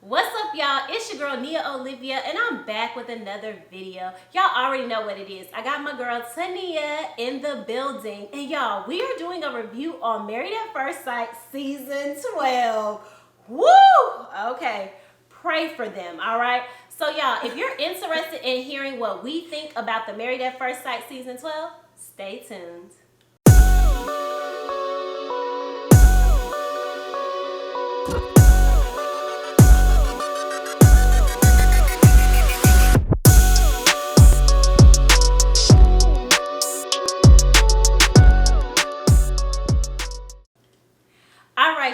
What's up, y'all? It's your girl NiaOlivia, and I'm back with another video. Y'all already know what it is. I got my girl TENIA in the building, and y'all, we are doing a review on Married at First Sight season 12. Woo! Okay, pray for them, all right? So y'all, if you're interested in hearing what we think about the Married at First Sight season 12, stay tuned.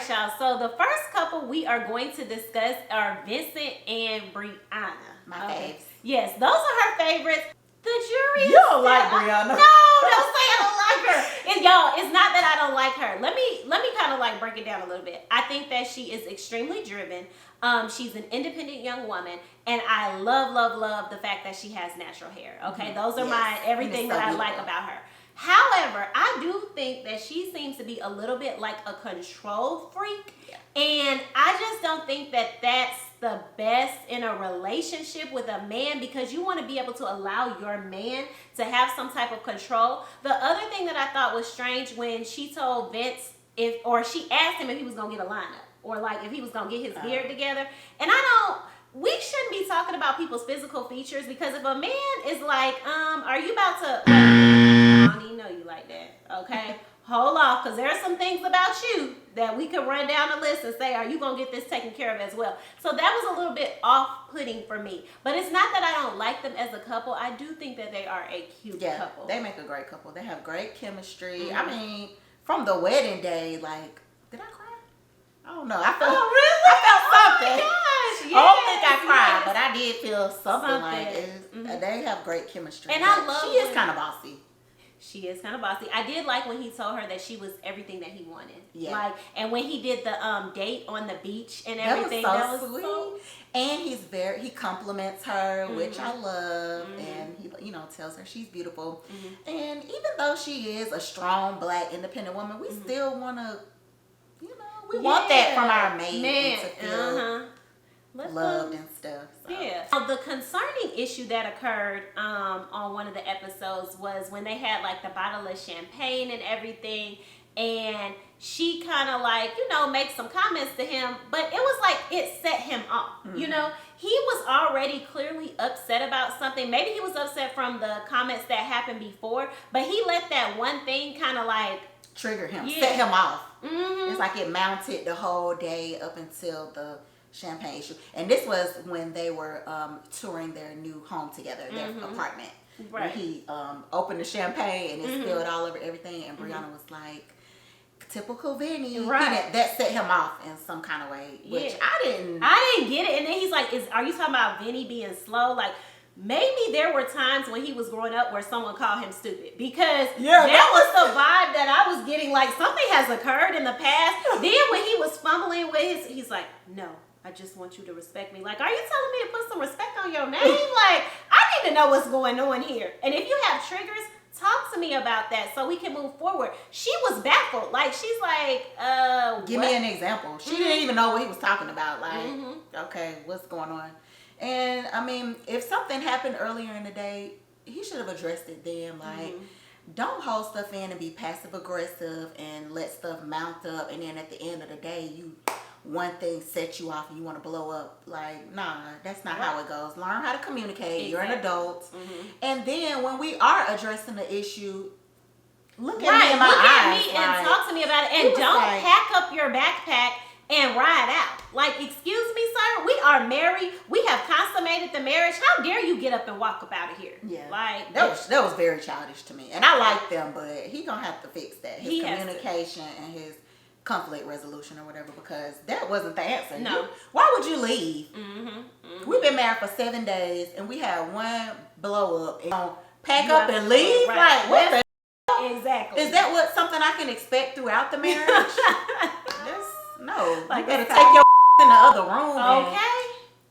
Y'all, so the first couple we are going to discuss are Vincent and Briana. My faves. Yes, those are her favorites. The jury. You don't like Briana. No, don't say I don't like her. And y'all, it's not that I don't like her. Let me kind of like break it down a little bit. I think that she is extremely driven. She's an independent young woman, and I love the fact that she has natural hair. Okay, those are my everything that I like about her. However, I do think that she seems to be a little bit like a control freak. Yeah. And I just don't think that that's the best in a relationship with a man, because you want to be able to allow your man to have some type of control. The other thing that I thought was strange when she told Vince she asked him if he was going to get a lineup or like if he was going to get his beard together. And we shouldn't be talking about people's physical features, because if a man is like, are you about to... I don't even know you like that, okay? Hold off, because there are some things about you that we could run down the list and say, are you going to get this taken care of as well? So that was a little bit off-putting for me. But it's not that I don't like them as a couple. I do think that they are a cute couple. They make a great couple. They have great chemistry. I mean, from the wedding day, like, did I cry? I don't know. I felt something. Oh my gosh, yes, I don't think I cried, but I did feel something. Like they have great chemistry. And I love she is kind of bossy. She is kind of bossy. I did like when he told her that she was everything that he wanted. Yeah. Like, and when he did the date on the beach and everything, that was sweet. And he compliments her, which I love, and he tells her she's beautiful. And even though she is a strong Black independent woman, we still want to, we want that from our man to feel loved and stuff. So. Yeah. Now, the concerning issue that occurred on one of the episodes was when they had like the bottle of champagne and everything, and she kind of like makes some comments to him, but it was like it set him off. He was already clearly upset about something. Maybe he was upset from the comments that happened before, but he let that one thing kind of like trigger him, set him off. It's like it mounted the whole day up until the champagne issue. And this was when they were touring their new home together, their apartment. Right. When he opened the champagne and it spilled all over everything, and Briana was like, typical Vinny. Right. That set him off in some kind of way, which I didn't get it. And then he's like, are you talking about Vinny being slow? Like, maybe there were times when he was growing up where someone called him stupid, because that was the vibe that I was getting, like something has occurred in the past. Then when he was fumbling with he's like, no, I just want you to respect me. Like, are you telling me to put some respect on your name? Like, I need to know what's going on here. And if you have triggers, talk to me about that so we can move forward. She was baffled. Like, she's like, give me an example. She didn't even know what he was talking about. Like, okay, what's going on? And I mean, if something happened earlier in the day, he should have addressed it then. Like, don't hold stuff in and be passive aggressive and let stuff mount up, and then at the end of the day, one thing sets you off and you want to blow up. Like, nah, that's not how it goes. Learn how to communicate. Exactly. You're an adult. And then when we are addressing the issue, look at me in my eyes. And talk to me about it. And don't pack up your backpack and ride out. Like, excuse me, sir, we are married. We have consummated the marriage. How dare you get up and walk up out of here? Yeah. Like, that was very childish to me. And I like them, but he gonna have to fix that. His communication and his conflict resolution or whatever, because that wasn't the answer. No. Why would you leave? We've been married for 7 days and we had one blow up. And pack up and leave? Right. Like, what the exactly. Is that something I can expect throughout the marriage? No. Like, you better take your in the other room. Okay.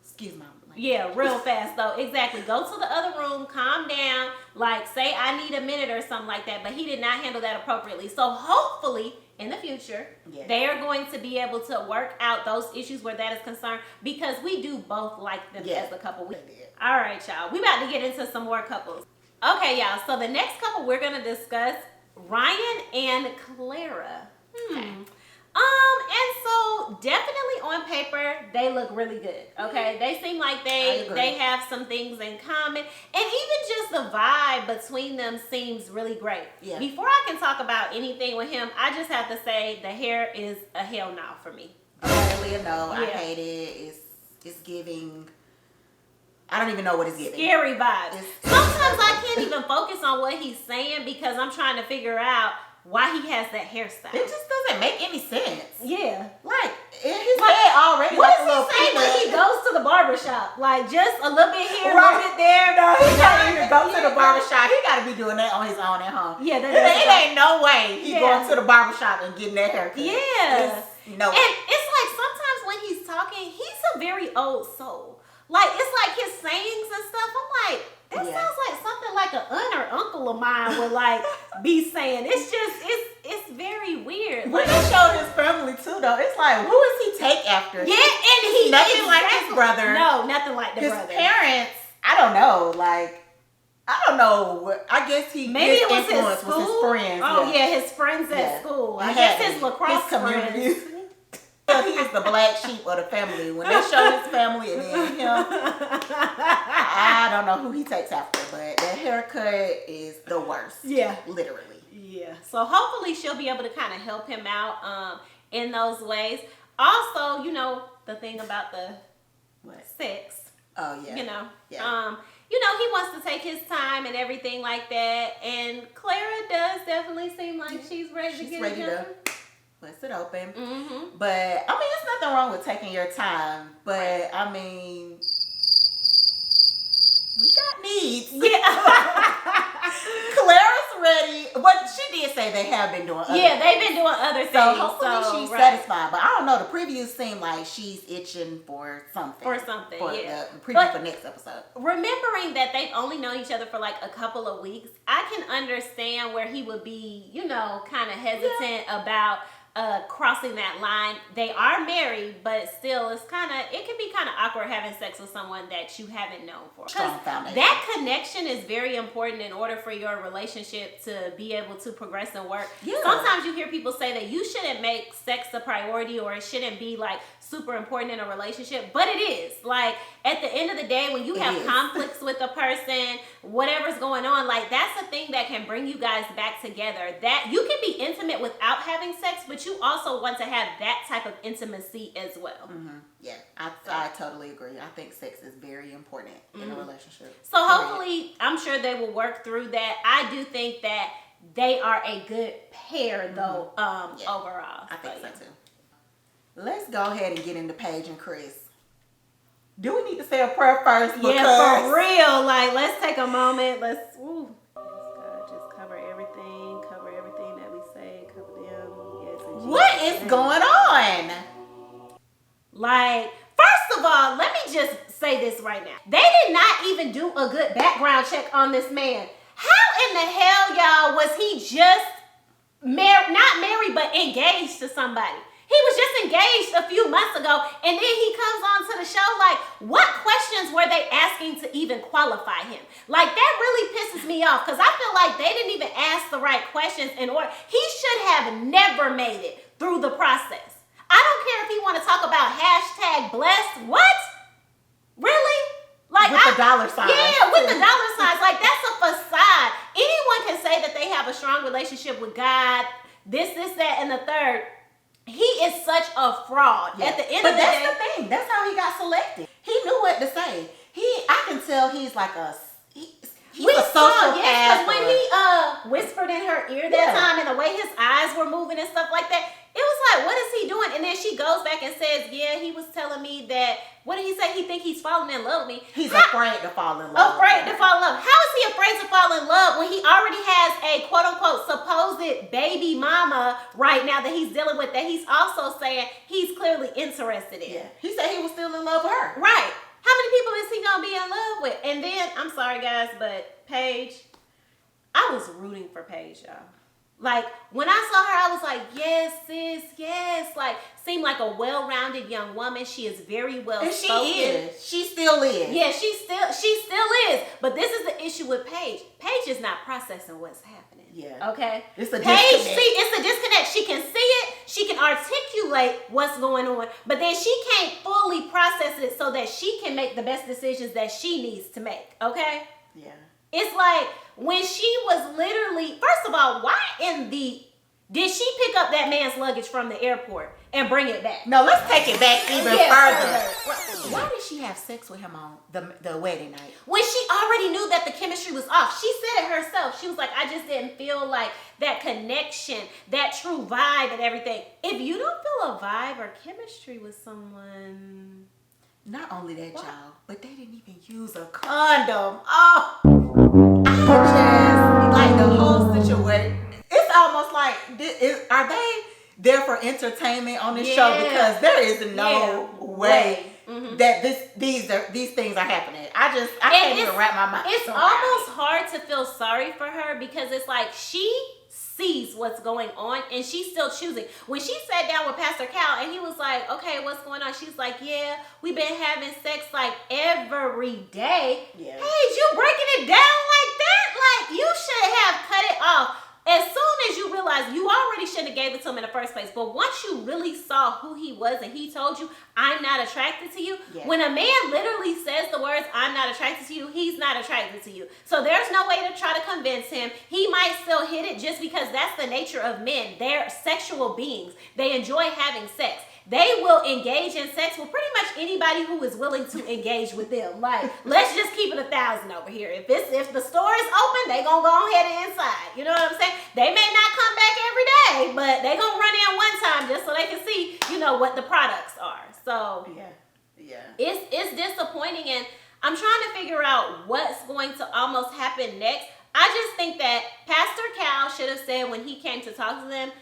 Excuse my Yeah, real fast though. Exactly. Go to the other room, calm down, like say I need a minute or something like that. But he did not handle that appropriately. So hopefully in the future, they are going to be able to work out those issues where that is concerned, because we do both like them as a couple. All right, y'all. We about to get into some more couples. Okay, y'all. So the next couple we're going to discuss, Ryan and Clara. And so definitely on paper, they look really good. Okay, they seem like they have some things in common, and even just the vibe between them seems really great. Yeah. Before I can talk about anything with him, I just have to say the hair is a hell no for me. Apparently, no, I hate it. It's giving. I don't even know what it's giving. Scary vibes. Sometimes I can't even focus on what he's saying because I'm trying to figure out why he has that hairstyle. It just doesn't make any sense. Yeah. Like, in his head already. What does he say when he goes to the barbershop? Like, just a little bit here, a little bit there. No, he can't even go to the barbershop. He got to be doing that on his own at home. Yeah, it ain't no way he going to the barbershop and getting that haircut. Yeah. No. And it's like sometimes when he's talking, he's a very old soul. Like, it's like his sayings and stuff. I'm like, that sounds like something like an aunt or uncle of mine would like be saying. It's just, it's very weird. When they show his family too, though, it's like, who does he take after? Yeah, and he nothing like his brother. No, nothing like the brother. His parents, I don't know, like. I don't know. I guess maybe it was his school. Was his friends. Oh yeah, his friends at school. I guess his lacrosse friends. He is the black sheep of the family. When they show his family and then him, I don't know who he takes after, but that haircut is the worst. Yeah. Literally. Yeah. So hopefully she'll be able to kind of help him out in those ways. Also, you know, the thing about the sex. Oh yeah. You know. Yeah. You know, he wants to take his time and everything like that. And Clara does definitely seem like she's ready to get it done. Bust it open. Mm-hmm. But, I mean, there's nothing wrong with taking your time. But, I mean, we got needs. Yeah. Clara's ready. But she did say they have been doing other things. They've been doing other things. So, hopefully she's satisfied. But, I don't know. The previews seem like she's itching for something. For something, for the preview for next episode. Remembering that they've only known each other for like a couple of weeks, I can understand where he would be, you know, kind of hesitant about crossing that line. They are married, but still it can be kind of awkward having sex with someone that you haven't known for. Strong foundation. That connection is very important in order for your relationship to be able to progress and work. Yeah. Sometimes you hear people say that you shouldn't make sex a priority or it shouldn't be like super important in a relationship, but it is. Like at the end of the day, when you have conflicts with a person, whatever's going on, like that's a thing that can bring you guys back together. That you can be intimate without having sex, but you also want to have that type of intimacy as well. Mm-hmm. Yeah, I totally agree. I think sex is very important in a relationship. So hopefully, I'm sure they will work through that. I do think that they are a good pair, though, overall. I think so, too. Let's go ahead and get into Paige and Chris. Do we need to say a prayer first? Yeah, for real. Like, let's take a moment. Let's just cover everything that we say, cover them. Yes, what is going on? Like, first of all, let me just say this right now. They did not even do a good background check on this man. How in the hell, y'all, was he just not married, but engaged to somebody? He was just engaged a few months ago, and then he comes on to the show like, what questions were they asking to even qualify him? Like, that really pisses me off, because I feel like they didn't even ask the right questions in order. He should have never made it through the process. I don't care if he want to talk about #blessed. What? Really? Like with the dollar signs. Yeah, with the dollar signs. Like, that's a facade. Anyone can say that they have a strong relationship with God, this, that, and the third. He is such a fraud. Yeah. At the end of the day. But that's the thing. That's how he got selected. He knew what to say. I can tell he's like he's a social because when he whispered in her ear that time and the way his eyes were moving and stuff like that, it was like, what is he doing? And then she goes back and says, yeah, he was telling me that, what did he say? He think he's falling in love with me. He's afraid to fall in love. Afraid to fall in love. How is he afraid to fall in love when he already has a quote unquote supposed baby mama right now that he's dealing with, that he's also saying he's clearly interested in? Yeah. He said he was still in love with her. Right. How many people is gonna be in love with. And then, I'm sorry guys, but Paige, I was rooting for Paige, y'all. Like, when I saw her, I was like, yes, sis, yes. Like, seemed like a well-rounded young woman. She is very well-spoken. And she is. She still is. Yeah, she still is. But this is the issue with Paige. Paige is not processing what's happening. Yeah. Okay? It's a Paige, disconnect. see, it's a disconnect. She can see it. She can articulate what's going on. But then she can't fully process it so that she can make the best decisions that she needs to make. Okay? Yeah. It's like when she was literally, first of all, why did she pick up that man's luggage from the airport and bring it back? No, let's take it back even further. further. Why did she have sex with him on the wedding night? When she already knew that the chemistry was off. She said it herself. She was like, I just didn't feel like that connection, that true vibe and everything. If you don't feel a vibe or chemistry with someone... Not only that, What? y'all, but they didn't even use a condom. Oh, I just, like, the whole situation. It's almost like, are they there for entertainment on this show? Yeah. Because there is no way Mm-hmm. that these things are happening. I can't even wrap my mind. It's almost hard to feel sorry for her because it's like she sees what's going on and she's still choosing. When she sat down with Pastor Cal and he was like, okay, what's going on? She's like, yeah, we've been having sex like every day. Yeah. Hey, you breaking it down like that? Like, you should have cut it off as soon as you realize you already shouldn't have gave it to him in the first place. But once you really saw who he was and he told you, I'm not attracted to you. Yeah. When a man literally says the words, I'm not attracted to you, he's not attracted to you. So there's no way to try to convince him. He might still hit it just because that's the nature of men. They're sexual beings. They enjoy having sex. They will engage in sex with pretty much anybody who is willing to engage with them. Like, let's just keep it 1,000 over here. If the store is open, they gonna go ahead and inside. You know what I'm saying? They may not come back every day, but they gonna run in one time just so they can see, what the products are. So Yeah. it's disappointing, and I'm trying to figure out what's going to almost happen next. I just think that Pastor Cal should have said when he came to talk to them,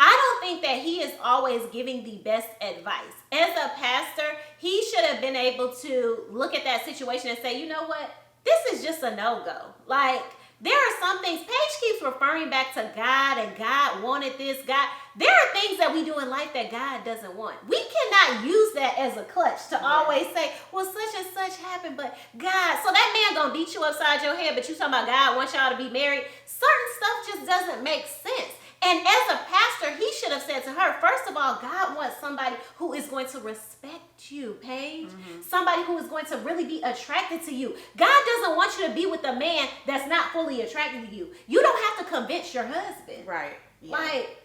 I don't think that he is always giving the best advice. As a pastor, he should have been able to look at that situation and say, you know what? This is just a no-go. Like, there are some things, Paige keeps referring back to God and God wanted this, God. There are things that we do in life that God doesn't want. We cannot use that as a clutch to always say, well, such and such happened, but God. So that man gonna beat you upside your head, but you talking about God wants y'all to be married. Certain stuff just doesn't make sense. And as a pastor, he should have said to her, first of all, God wants somebody who is going to respect you, Paige. Mm-hmm. Somebody who is going to really be attracted to you. God doesn't want you to be with a man that's not fully attracted to you. You don't have to convince your husband. Right. Yeah. Like,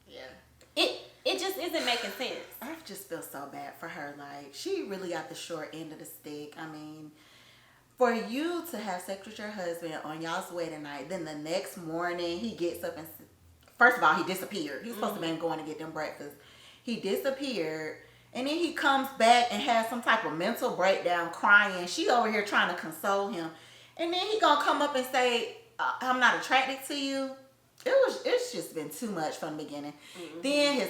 yeah. It just isn't making sense. I just feel so bad for her. Like, she really got the short end of the stick. I mean, for you to have sex with your husband on y'all's wedding night, then the next morning he gets up and... First of all, he disappeared. He was supposed to be going to get them breakfast. He disappeared. And then he comes back and has some type of mental breakdown, crying. She over here trying to console him. And then he gonna come up and say, I'm not attracted to you. It's just been too much from the beginning. Mm-hmm. Then his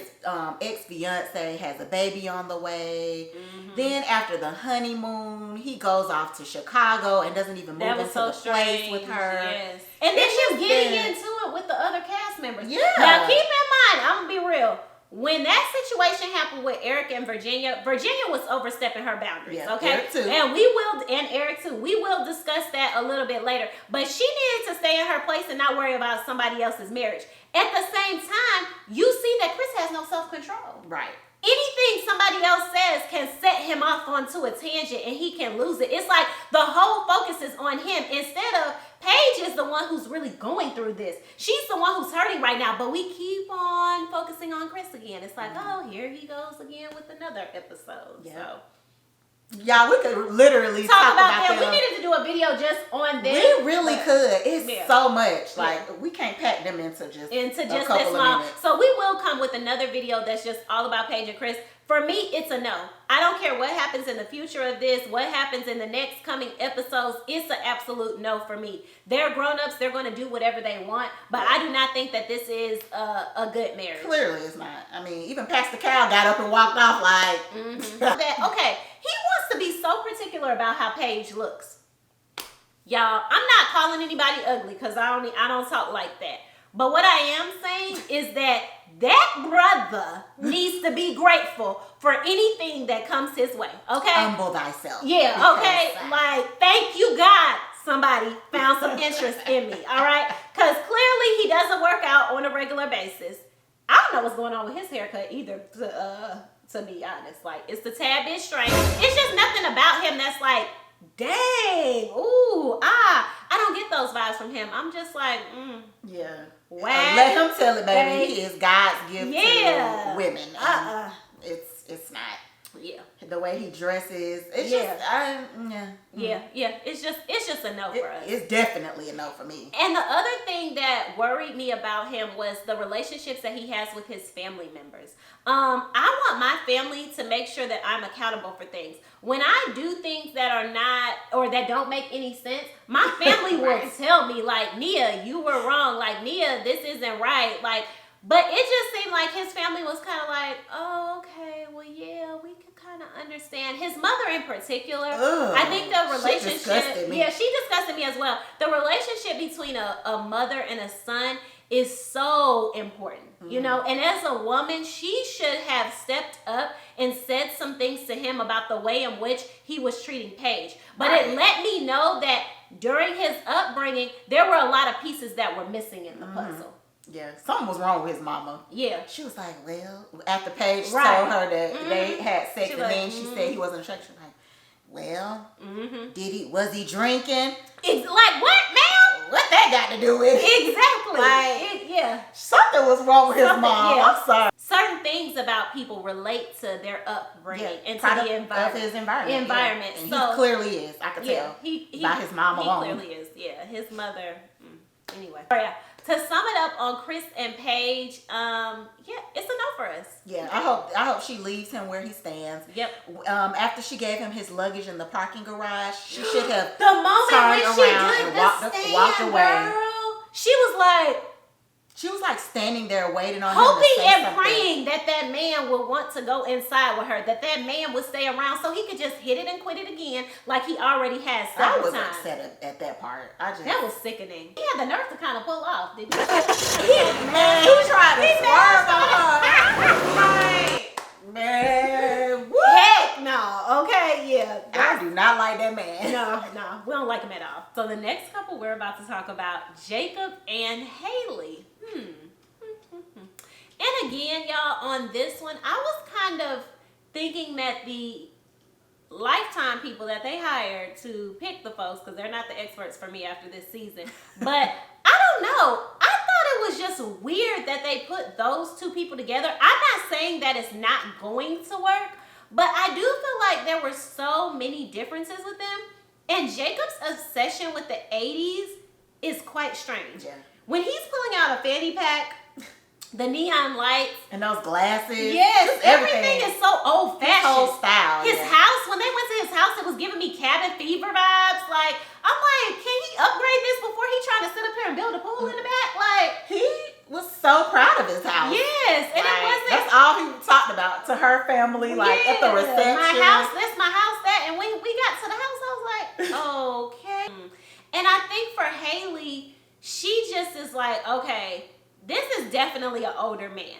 ex-fiance has a baby on the way. Mm-hmm. Then after the honeymoon, he goes off to Chicago and doesn't even move into the place with her. Yes. And then she's getting into it with the other cast members. Yeah. Now keep in mind, I'm gonna be real. When that situation happened with Erik and Virginia was overstepping her boundaries, okay? Erik too. And Erik too. We will discuss that a little bit later. But she needed to stay in her place and not worry about somebody else's marriage. At the same time, you see that Chris has no self-control. Right. Anything somebody else says can set him off onto a tangent and he can lose it. It's like the whole focus is on him instead of Paige is the one who's really going through this. She's the one who's hurting right now, but we keep on focusing on Chris again. It's like, oh, here he goes again with another episode. Yeah. So. Y'all, we could literally talk about them. We needed to do a video just on them. We really could. It's so much. Like, we can't pack them into just this small. So we will come with another video that's just all about Paige and Chris. For me, it's a no. I don't care what happens in the future of this, what happens in the next coming episodes. It's an absolute no for me. They're grown-ups. They're going to do whatever they want. But I do not think that this is a good marriage. Clearly it's not. I mean, even Pastor Cal got up and walked off like... Okay, he wants to be so particular particular about how Paige looks. Y'all, I'm not calling anybody ugly because I don't talk like that. But what I am saying is that brother needs to be grateful for anything that comes his way. Okay? Humble thyself. Yeah, okay? Like, thank you, God. Somebody found some interest in me, all right? Because clearly he doesn't work out on a regular basis. I don't know what's going on with his haircut either, to be honest. Like, it's the tad bit strange. It's just nothing about him that's like, dang, ooh, I don't get those vibes from him. I'm just like, yeah. Wow. Let him tell it, baby. He is God's gift to women. It's not. Yeah. The way he dresses, it's yeah. It's just a no for us. It's definitely a no for me. And the other thing that worried me about him was the relationships that he has with his family members. I want my family to make sure that I'm accountable for things. When I do things that are not, or that don't make any sense, my family will tell me, like, Nia, you were wrong. Like, Nia, this isn't right. Like, but it just seemed like his family was kind of like, oh, okay, well, yeah, we can kind of understand. His mother in particular, I think the relationship, she disgusted me as well. The relationship between a mother and a son is so important, you know, and as a woman, she should have stepped up and said some things to him about the way in which he was treating Paige. But it let me know that during his upbringing, there were a lot of pieces that were missing in the puzzle. Yeah, something was wrong with his mama. Yeah. She was like, well, after Paige told her that they had sex and then she said he wasn't attracted, she was like, well, was he drinking? It's like, what, ma'am? What that got to do with it? Exactly. Like, something was wrong with his mom. Yeah. I'm sorry. Certain things about people relate to their upbringing and to the environment. Of his environment. And so, he clearly is. I can tell by his mom alone. He clearly is. Yeah, his mother. Anyway. Oh, yeah. To sum it up on Chris and Paige, it's a no for us. Yeah, I hope she leaves him where he stands. Yep. After she gave him his luggage in the parking garage, she should have the moment turned when she around did and the walked away. Girl, she was like standing there waiting on hoping him to say and something. praying that man would want to go inside with her, that man would stay around so he could just hit it and quit it again like he already has several times. I was upset at that part. That was sickening. He had the nerve to kind of pull off, didn't he? He tried to swerve on her. Man, what? Heck no. Okay, yeah. I do not like that man. No, we don't like him at all. So the next couple we're about to talk about, Jacob and Haley. And again, y'all, on this one, I was kind of thinking that the Lifetime people that they hired to pick the folks, because they're not the experts for me after this season, but I don't know. I thought it was just weird that they put those two people together. I'm not saying that it's not going to work, but I do feel like there were so many differences with them. And Jacob's obsession with the 80s is quite strange. Yeah. When he's pulling out a fanny pack, the neon lights, and those glasses. Yes, everything is so old fashioned. His whole style. His house, when they went to his house, it was giving me cabin fever vibes. Like, I'm like, can he upgrade this before he trying to sit up here and build a pool in the back? Like, he was so proud of his house. Yes, and it wasn't. That's all he talked about to her family, like at the reception. My house, this, my house, that. And when we got to the house, I was like, okay. And I think for Haley, she just is like, okay, this is definitely an older man.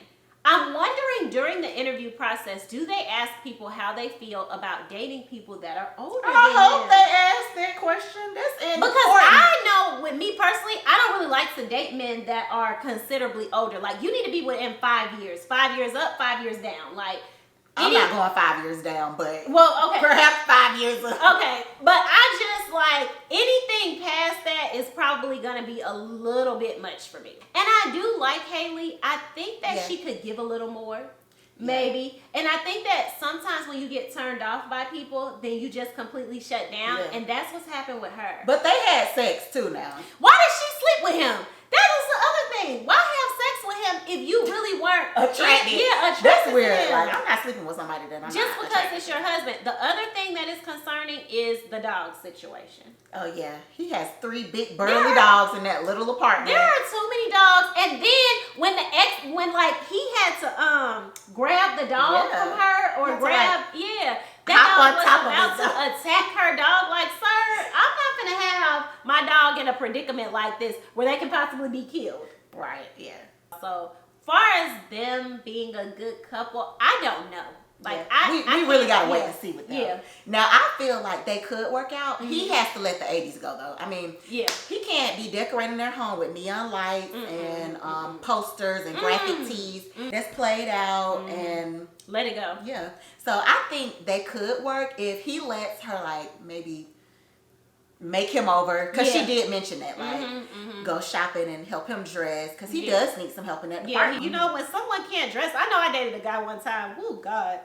I'm wondering during the interview process, do they ask people how they feel about dating people that are older than them? I hope they ask that question. That's important. Because I know, with me personally, I don't really like to date men that are considerably older. Like, you need to be within 5 years. 5 years up, 5 years down. Like, I'm not going 5 years down, but okay, perhaps 5 years up. Okay, but I just like anything past that is probably gonna be a little bit much for me. And I do like Haley. I think that she could give a little more, maybe. And I think that sometimes when you get turned off by people, then you just completely shut down, and that's what's happened with her. But they had sex too now. Why did she sleep with him? That was the other thing. Why have sex with him if you really weren't attracted? Attracted. That's weird. Like, I'm not sleeping with somebody that I'm just not because attracted it's your husband. The other thing that is concerning is the dog situation. Oh yeah, he has 3 big burly dogs in that little apartment. There are too many dogs, and then when he had to grab the dog from her or that dog was about to attack her dog. Like, sir, I'm not gonna have my dog in a predicament like this where they can possibly be killed. Right, yeah. So, far as them being a good couple, I don't know. Like, we really gotta wait and see with them. Yeah. Now I feel like they could work out. He has to let the 80s go though. I mean, yeah, he can't be decorating their home with neon lights and posters and graphic tees. That's played out and let it go. Yeah. So I think they could work if he lets her like maybe make him over, because she did mention that, like go shopping and help him dress, because he does need some help in that department. You know, when someone can't dress, I know I dated a guy one time. Oh God,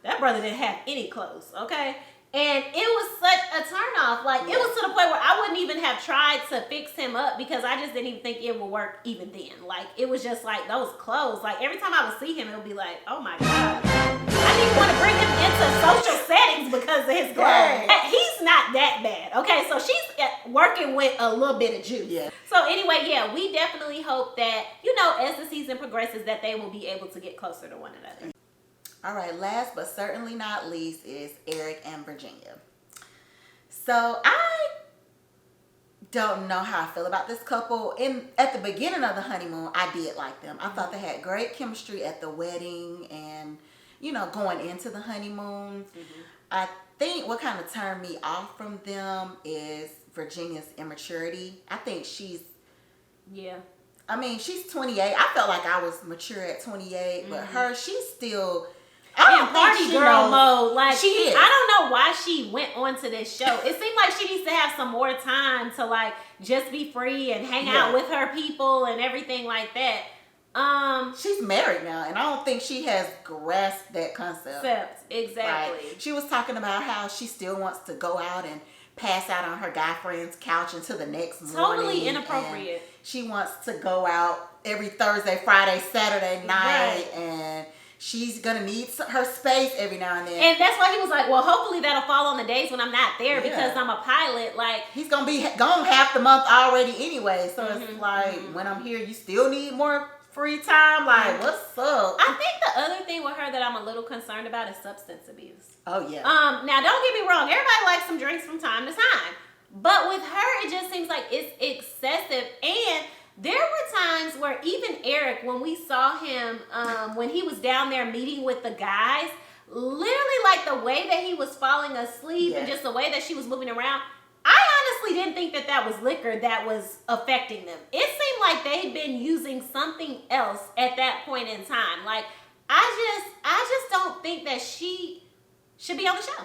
that brother didn't have any clothes. Okay. And it was such a turnoff. Like, it was to the point where I wouldn't even have tried to fix him up because I just didn't even think it would work even then. Like, it was just like those clothes. Like, every time I would see him, it would be like, oh my God. I didn't want to bring him into social settings because of his clothes. He's not that bad. Okay, so she's working with a little bit of juice. Yeah. So anyway, we definitely hope that, you know, as the season progresses, that they will be able to get closer to one another. All right, last but certainly not least is Erik and Virginia. So I don't know how I feel about this couple. At the beginning of the honeymoon, I did like them. I thought they had great chemistry at the wedding and, you know, going into the honeymoon. I think what kind of turned me off from them is Virginia's immaturity. I think she's... I mean, she's 28. I felt like I was mature at 28, but her, she's still... in party girl mode. Like, she is. I don't know why she went onto this show. It seemed like she needs to have some more time to, like, just be free and hang out with her people and everything like that. She's married now, and I don't think she has grasped that concept. Exactly. Like, she was talking about how she still wants to go out and pass out on her guy friend's couch until the next morning. Totally inappropriate. She wants to go out every Thursday, Friday, Saturday night, and she's gonna need her space every now and then. And that's why he was like, well, hopefully that'll fall on the days when I'm not there because I'm a pilot. Like, he's gonna be gone half the month already anyway. So it's like, when I'm here, you still need more free time. Like, what's up? I think the other thing with her that I'm a little concerned about is substance abuse. Oh yeah. Now don't get me wrong, everybody likes some drinks from time to time, but with her, it just seems like it's excessive. And there were times where even Erik, when we saw him, when he was down there meeting with the guys, literally like the way that he was falling asleep and just the way that she was moving around, I honestly didn't think that was liquor that was affecting them. It seemed like they'd been using something else at that point in time. Like, I just don't think that she should be on the show.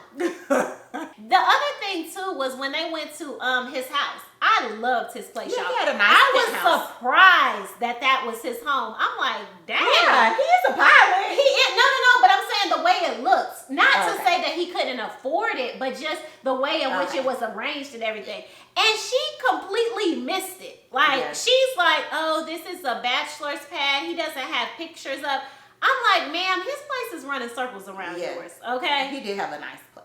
The other thing too was when they went to his house. I loved his place, y'all. He had a nice I was penthouse. surprised that was his home. I'm like, damn. Yeah, he is a pilot. He is, no, but I'm saying the way it looks. Not to say that he couldn't afford it, but just the way in which it was arranged and everything. And she completely missed it. Like, she's like, oh, this is a bachelor's pad. He doesn't have pictures up. I'm like, ma'am, his place is running circles around yours, okay? He did have a nice place.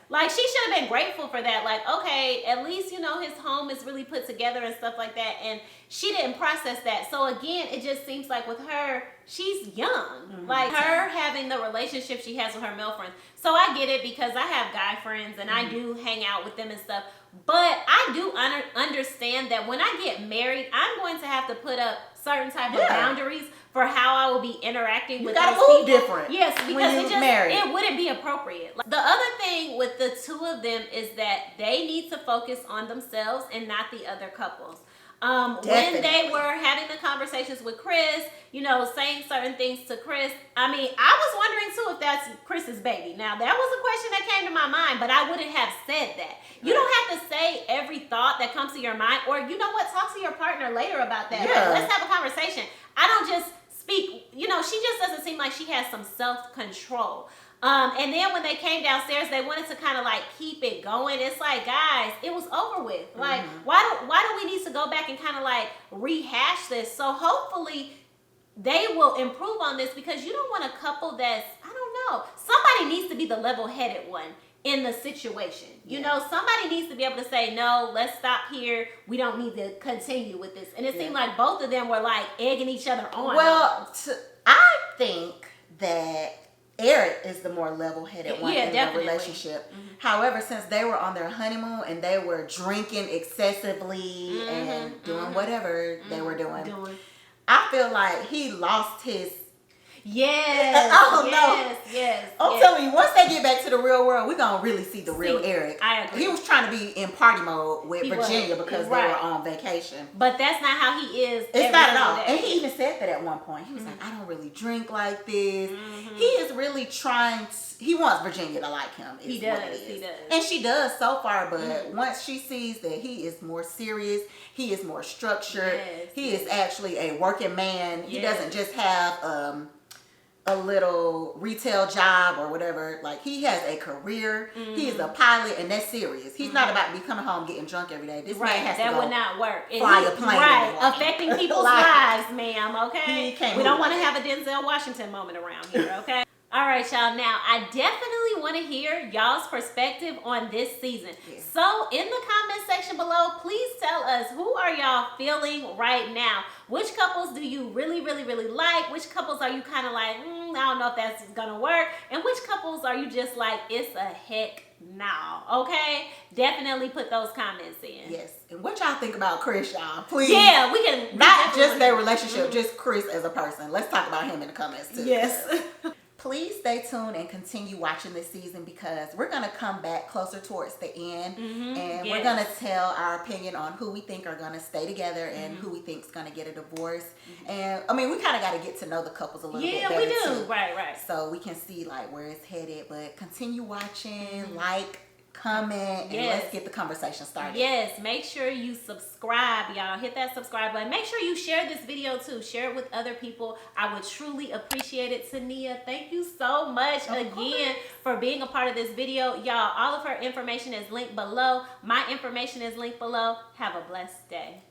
Like, she should have been grateful for that. Like, okay, at least, you know, his home is really put together and stuff like that. And she didn't process that. So, again, it just seems like with her, she's young. Like, her having the relationship she has with her male friends. So, I get it because I have guy friends and I do hang out with them and stuff. But I do understand that when I get married, I'm going to have to put up certain type of boundaries for how I will be interacting with those people. Different. Yes, because it wouldn't be appropriate. Like, the other thing with the two of them is that they need to focus on themselves and not the other couples. When they were having the conversations with Chris, you know, saying certain things to Chris, I mean, I was wondering too if that's Chris's baby. Now, that was a question that came to my mind, but I wouldn't have said that. You don't have to say every thought that comes to your mind, or you know what, talk to your partner later about that. Like, let's have a conversation. I don't just speak, you know, she just doesn't seem like she has some self-control. And then when they came downstairs, they wanted to kind of like keep it going. It's like, guys, it was over with. Like, why do we need to go back and kind of like rehash this? So hopefully they will improve on this, because you don't want a couple that's, I don't know, somebody needs to be the level-headed one in the situation. You know, somebody needs to be able to say, no, let's stop here. We don't need to continue with this. And it seemed like both of them were like egging each other on. Well, I think that Eric is the more level-headed one in the relationship. Mm-hmm. However, since they were on their honeymoon and they were drinking excessively and doing whatever they were doing, I feel like he lost his. Yes. I don't know. Yes. I'm telling you, once they get back to the real world, we're gonna really see the real Eric. I agree. He was trying to be in party mode with Virginia because they were on vacation. But that's not how he is. It's not at all. And he even said that at one point. He was like, I don't really drink like this. He is really trying to, he wants Virginia to like him. He does. And she does so far, but once she sees that he is more serious, he is more structured, he is actually a working man. He doesn't just have a little retail job or whatever. Like, he has a career. He is a pilot, and that's serious. He's not about to be coming home getting drunk every day. This man has to go would not work. Fly a plane. Affecting people's lives, ma'am, okay? We don't want to have a Denzel Washington moment around here, okay? All right, y'all. Now, I definitely want to hear y'all's perspective on this season. So, in the comment section below, please tell us, who are y'all feeling right now? Which couples do you really, really, really like? Which couples are you kind of like, I don't know if that's going to work? And which couples are you just like, it's a heck no, okay? Definitely put those comments in. Yes. And what y'all think about Chris, y'all? Please. Yeah, we can. Not just their relationship, just Chris as a person. Let's talk about him in the comments, too. Yes. Please stay tuned and continue watching this season because we're going to come back closer towards the end and we're going to tell our opinion on who we think are going to stay together and who we think is going to get a divorce. And I mean, we kind of got to get to know the couples a little bit better. Yeah, we do. Too. Right. So we can see like where it's headed, but continue watching, like, comment, and let's get the conversation started. Yes, make sure you subscribe, y'all. Hit that subscribe button. Make sure you share this video too. Share it with other people. I would truly appreciate it. TENIA, thank you so much again for being a part of this video. Y'all, all of her information is linked below. My information is linked below. Have a blessed day.